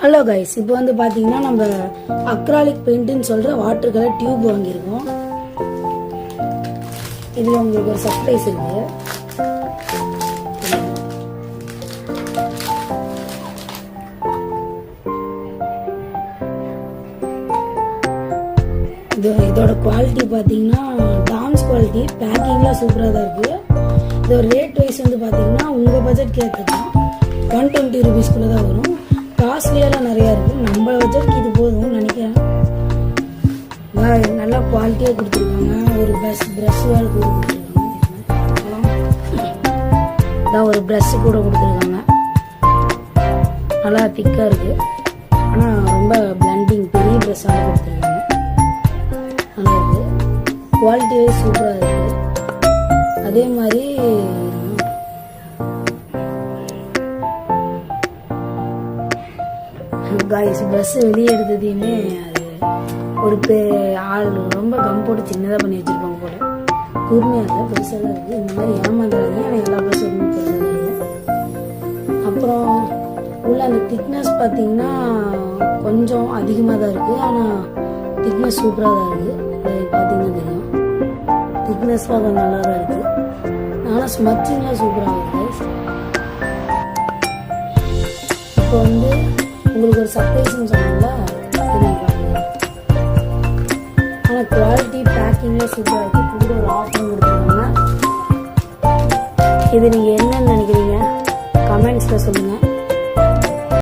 Hello guys, இப்போ வந்து பார்த்தீங்கன்னா நம்ம அக்ராலிக் பெயிண்ட்னு சொல்கிற வாட்டர் கலர் டியூப் வாங்கியிருக்கோம். இதில் உங்களுக்கு ஒரு சர்ப்ரைஸ் இருக்கு. இதோட குவாலிட்டி பார்த்தீங்கன்னா டான்ஸ் குவாலிட்டி, பேக்கிங்லாம் சூப்பராக தான் இருக்குது. இதோட ரேட் வைஸ் வந்து பார்த்தீங்கன்னா உங்கள் பட்ஜெட் கேட்கலாம் 120 ரூபீஸ்குள்ளே தான் வரும். காஸ்ட்லியெல்லாம் நிறையா இருக்குது. நம்ம பட்ஜெட்க்கு இது போதும்னு நினைக்கிறேன். நல்லா குவாலிட்டியாக கொடுத்துருக்காங்க. ஒரு ப்ரஷ் வேறு கூட கொடுத்துருக்காங்க. ஒரு ப்ரஷ் கூட கொடுத்துருக்காங்க. நல்லா திக்காக இருக்குது. ஆனால் ரொம்ப பிளண்டிங் பெரிய ப்ரஷ்ஷாக கொடுத்துருக்காங்க. நல்லா இருக்குது. குவாலிட்டியே சூப்பராக இருக்குது. அதே மாதிரி காய்ஸ் ப்ரஷ் வெளியே எடுத்ததையுமே அது ஒரு ஆள் ரொம்ப கம் போட்டு சின்னதாக பண்ணி வச்சுருப்பாங்க போல. கூர்மையாக இல்லை, பெருசாக தான் இருக்குது. இந்த மாதிரி ஏமாந்துறாங்க. ஆனால் எல்லா ப்ரஷ்ஷும் பெருசாக தான் இருக்குது. அப்புறம் உள்ள அந்த திக்னஸ் பார்த்தீங்கன்னா கொஞ்சம் அதிகமாக தான் இருக்குது. ஆனால் திக்னஸ் சூப்பராக தான் இருக்குது. அது பார்த்தீங்கன்னா தெரியும். திக்னஸ்லாம் கொஞ்சம் நல்லா தான் இருக்குது. ஆனால் ஸ்மச்சிங்லாம் சூப்பராக இருக்குது. இப்போ வந்து உங்களுக்கு ஒரு சர்ப்ரைஸ்ன்னு சொன்னால ஆனால் குவாலிட்டி பேக்கிங்லாம் சூப்பராக இருக்குது. கூட ஒரு ஆஃபர் கொடுத்துருக்காங்க. இது நீங்கள் என்னன்னு நினைக்கிறீங்க கமெண்ட்ஸில் சொல்லுங்கள்.